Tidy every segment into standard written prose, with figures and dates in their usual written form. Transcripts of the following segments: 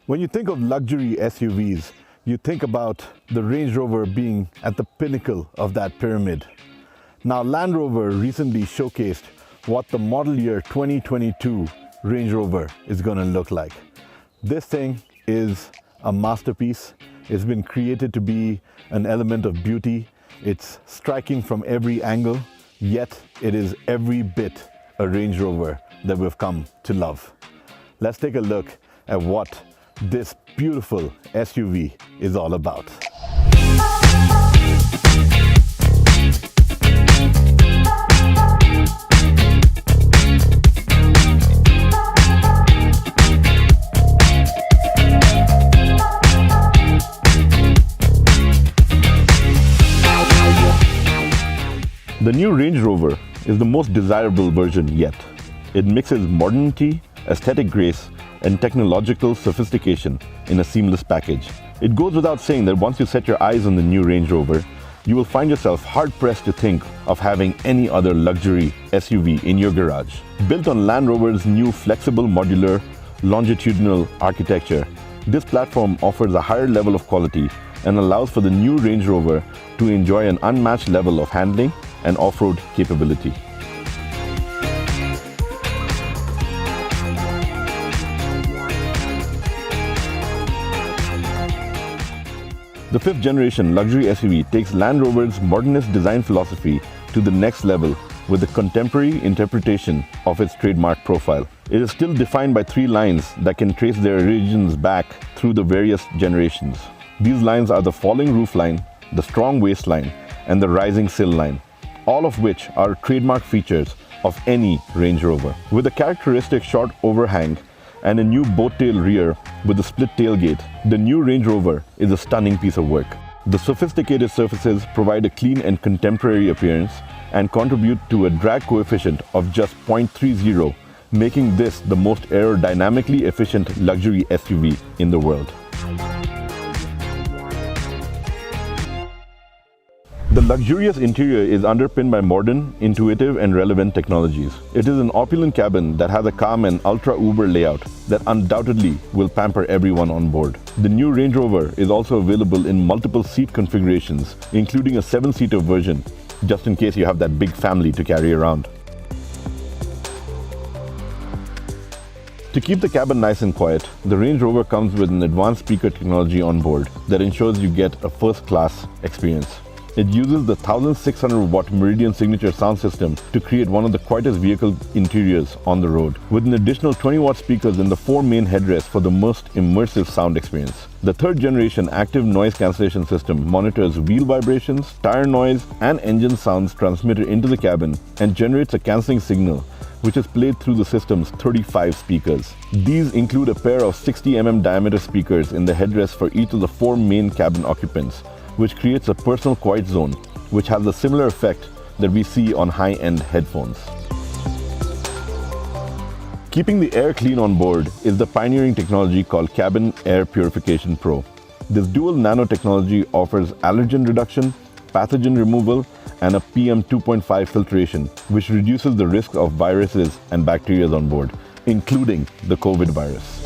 When you think of luxury SUVs, you think about the Range Rover being at the pinnacle of that pyramid. Now, Land Rover recently showcased what the model year 2022 Range Rover is going to look like. This thing is a masterpiece. It's been created to be an element of beauty. It's striking from every angle, yet it is every bit a Range Rover that we've come to love. Let's take a look at what this beautiful SUV is all about. The new Range Rover is the most desirable version yet. It mixes modernity, aesthetic grace, and technological sophistication in a seamless package. It goes without saying that once you set your eyes on the new Range Rover, you will find yourself hard-pressed to think of having any other luxury SUV in your garage. Built on Land Rover's new flexible modular longitudinal architecture, this platform offers a higher level of quality and allows for the new Range Rover to enjoy an unmatched level of handling and off-road capability. The fifth generation luxury SUV takes Land Rover's modernist design philosophy to the next level with the contemporary interpretation of its trademark profile. It is still defined by three lines that can trace their origins back through the various generations. These lines are the falling roofline, the strong waistline, and the rising sill line, all of which are trademark features of any Range Rover. With a characteristic short overhang and a new boat-tail rear with a split tailgate, the new Range Rover is a stunning piece of work. The sophisticated surfaces provide a clean and contemporary appearance and contribute to a drag coefficient of just 0.30, making this the most aerodynamically efficient luxury SUV in the world. The luxurious interior is underpinned by modern, intuitive, and relevant technologies. It is an opulent cabin that has a calm and ultra-uber layout that undoubtedly will pamper everyone on board. The new Range Rover is also available in multiple seat configurations, including a 7-seater version, just in case you have that big family to carry around. To keep the cabin nice and quiet, the Range Rover comes with an advanced speaker technology on board that ensures you get a first-class experience. It uses the 1600-watt Meridian signature sound system to create one of the quietest vehicle interiors on the road, with an additional 20-watt speakers in the 4 main headrests for the most immersive sound experience. The third-generation active noise cancellation system monitors wheel vibrations, tire noise, and engine sounds transmitted into the cabin and generates a cancelling signal which is played through the system's 35 speakers. These include a pair of 60 mm diameter speakers in the headrest for each of the 4 main cabin occupants, which creates a personal quiet zone, which has a similar effect that we see on high-end headphones. Keeping the air clean on board is the pioneering technology called Cabin Air Purification Pro. This dual nanotechnology offers allergen reduction, pathogen removal, and a PM 2.5 filtration, which reduces the risk of viruses and bacteria on board, including the COVID virus.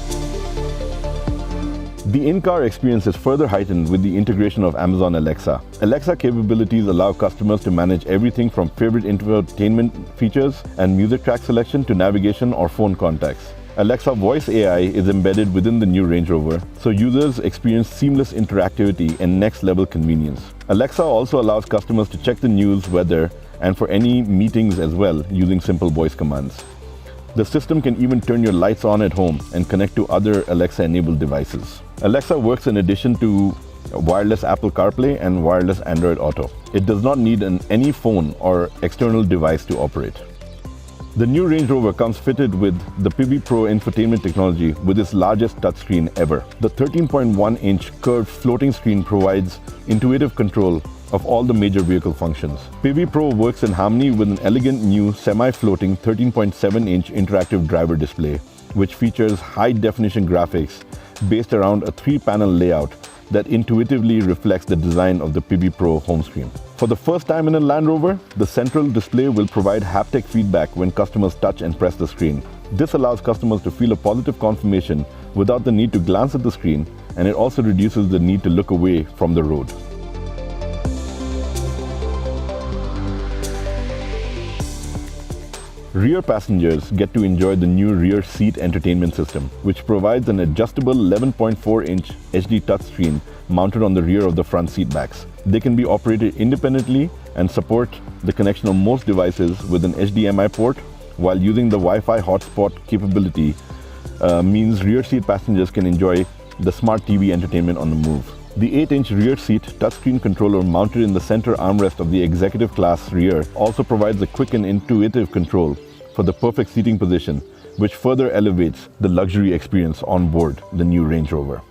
The in-car experience is further heightened with the integration of Amazon Alexa. Alexa capabilities allow customers to manage everything from favorite infotainment features and music track selection to navigation or phone contacts. Alexa Voice AI is embedded within the new Range Rover, so users experience seamless interactivity and next-level convenience. Alexa also allows customers to check the news, weather, and for any meetings as well using simple voice commands. The system can even turn your lights on at home and connect to other Alexa-enabled devices. Alexa works in addition to wireless Apple CarPlay and wireless Android Auto. It does not need any phone or external device to operate. The new Range Rover comes fitted with the PIVI Pro infotainment technology with its largest touchscreen ever. The 13.1-inch curved floating screen provides intuitive control of all the major vehicle functions. PIVI Pro works in harmony with an elegant new semi-floating 13.7-inch interactive driver display, which features high-definition graphics based around a 3-panel layout that intuitively reflects the design of the PIVI Pro home screen. For the first time in a Land Rover, the central display will provide haptic feedback when customers touch and press the screen. This allows customers to feel a positive confirmation without the need to glance at the screen, and it also reduces the need to look away from the road. Rear passengers get to enjoy the new rear seat entertainment system, which provides an adjustable 11.4-inch HD touchscreen mounted on the rear of the front seat backs. They can be operated independently and support the connection of most devices with an HDMI port, while using the Wi-Fi hotspot capability means rear seat passengers can enjoy the smart TV entertainment on the move. The 8-inch rear seat touchscreen controller mounted in the center armrest of the executive class rear also provides a quick and intuitive control for the perfect seating position, which further elevates the luxury experience on board the new Range Rover.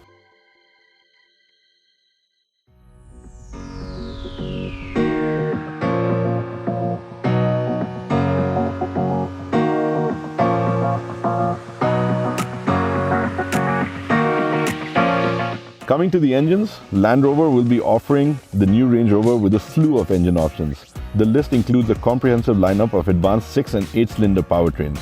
Coming to the engines, Land Rover will be offering the new Range Rover with a slew of engine options. The list includes a comprehensive lineup of advanced 6 and 8-cylinder powertrains.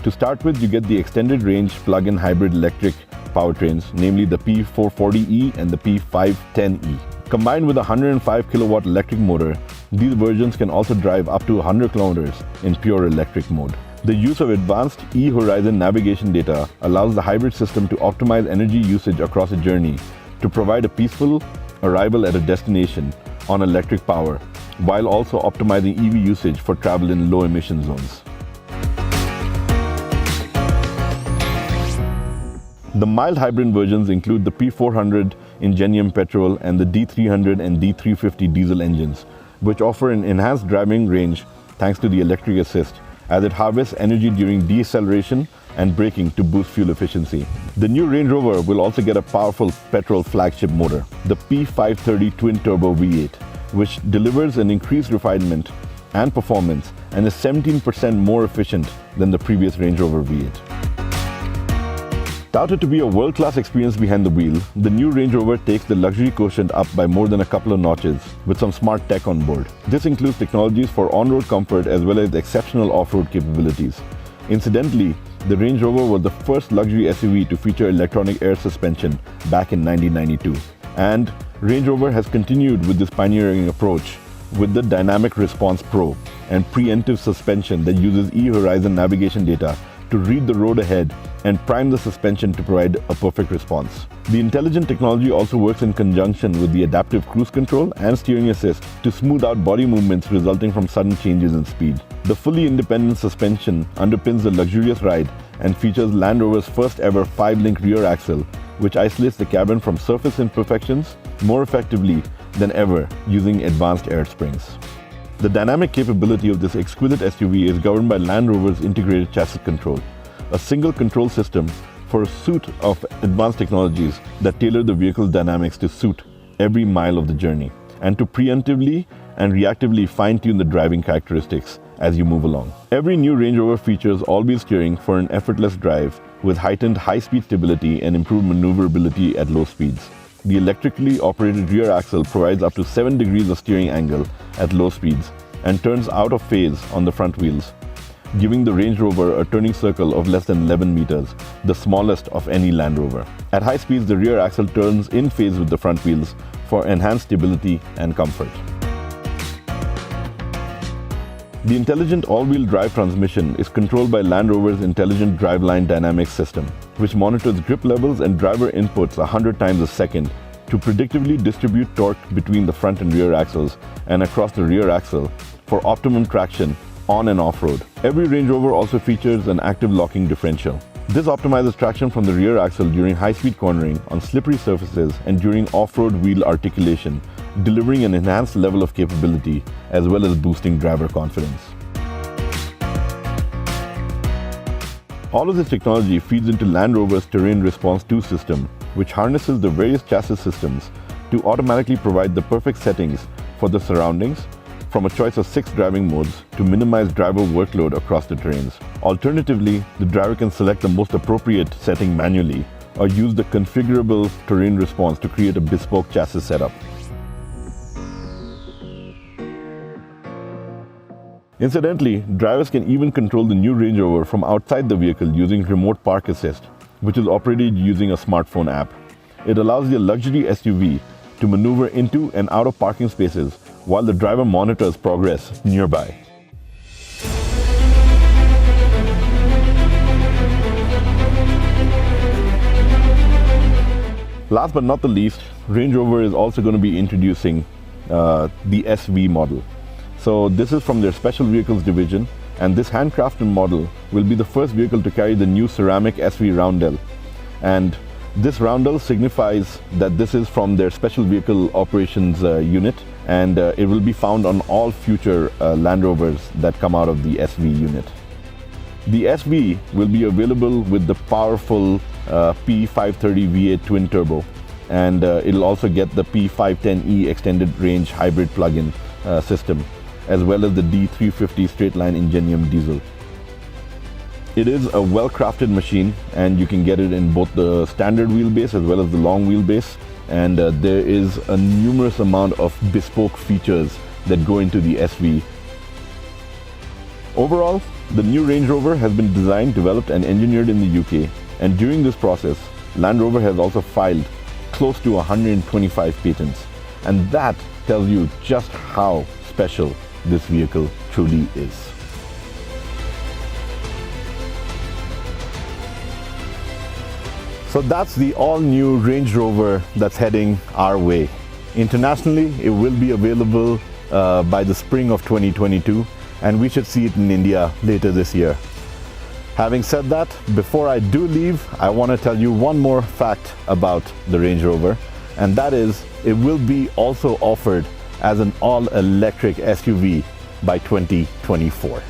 To start with, you get the extended range plug-in hybrid electric powertrains, namely the P440e and the P510e. Combined with a 105 kilowatt electric motor, these versions can also drive up to 100 kilometers in pure electric mode. The use of advanced E-Horizon navigation data allows the hybrid system to optimize energy usage across a journey to provide a peaceful arrival at a destination on electric power, while also optimizing EV usage for travel in low emission zones. The mild hybrid versions include the P400 Ingenium petrol and the D300 and D350 diesel engines, which offer an enhanced driving range thanks to the electric assist, as it harvests energy during deceleration and braking to boost fuel efficiency. The new Range Rover will also get a powerful petrol flagship motor, the P530 twin-turbo V8, which delivers an increased refinement and performance and is 17% more efficient than the previous Range Rover V8. Touted to be a world-class experience behind the wheel, the new Range Rover takes the luxury quotient up by more than a couple of notches with some smart tech on board. This includes technologies for on-road comfort as well as exceptional off-road capabilities. Incidentally, the Range Rover was the first luxury SUV to feature electronic air suspension back in 1992. And Range Rover has continued with this pioneering approach with the Dynamic Response Pro and preemptive suspension that uses E-Horizon navigation data to read the road ahead and prime the suspension to provide a perfect response. The intelligent technology also works in conjunction with the adaptive cruise control and steering assist to smooth out body movements resulting from sudden changes in speed. The fully independent suspension underpins the luxurious ride and features Land Rover's first ever 5-link rear axle, which isolates the cabin from surface imperfections more effectively than ever using advanced air springs. The dynamic capability of this exquisite SUV is governed by Land Rover's integrated chassis control, a single control system for a suite of advanced technologies that tailor the vehicle's dynamics to suit every mile of the journey, and to preemptively and reactively fine-tune the driving characteristics as you move along. Every new Range Rover features all-wheel steering for an effortless drive with heightened high-speed stability and improved maneuverability at low speeds. The electrically operated rear axle provides up to 7 degrees of steering angle at low speeds and turns out of phase on the front wheels, giving the Range Rover a turning circle of less than 11 meters, the smallest of any Land Rover. At high speeds, the rear axle turns in phase with the front wheels for enhanced stability and comfort. The intelligent all-wheel drive transmission is controlled by Land Rover's intelligent driveline dynamics system, which monitors grip levels and driver inputs 100 times a second to predictively distribute torque between the front and rear axles and across the rear axle for optimum traction on and off-road. Every Range Rover also features an active locking differential. This optimizes traction from the rear axle during high-speed cornering on slippery surfaces and during off-road wheel articulation, delivering an enhanced level of capability as well as boosting driver confidence. All of this technology feeds into Land Rover's Terrain Response 2 system, which harnesses the various chassis systems to automatically provide the perfect settings for the surroundings, from a choice of 6 driving modes to minimize driver workload across the terrains. Alternatively, the driver can select the most appropriate setting manually or use the configurable terrain response to create a bespoke chassis setup. Incidentally, drivers can even control the new Range Rover from outside the vehicle using remote park assist, which is operated using a smartphone app. It allows the luxury SUV to maneuver into and out of parking spaces while the driver monitors progress nearby. Last but not the least, Range Rover is also going to be introducing the SV model. So this is from their special vehicles division, and this handcrafted model will be the first vehicle to carry the new ceramic SV roundel. And this roundel signifies that this is from their special vehicle operations unit, and it will be found on all future Land Rovers that come out of the SV unit. The SV will be available with the powerful P530 V8 twin turbo, and it'll also get the P510e extended range hybrid plug-in system, as well as the D350 straight-line Ingenium diesel. It is a well-crafted machine, and you can get it in both the standard wheelbase as well as the long wheelbase, and there is a numerous amount of bespoke features that go into the SV. Overall, the new Range Rover has been designed, developed and engineered in the UK, and during this process, Land Rover has also filed close to 125 patents, and that tells you just how special this vehicle truly is. So that's the all-new Range Rover that's heading our way. Internationally, it will be available by the spring of 2022, and we should see it in India later this year. Having said that, before I do leave, I want to tell you one more fact about the Range Rover, and that is it will be also offered as an all-electric SUV by 2024.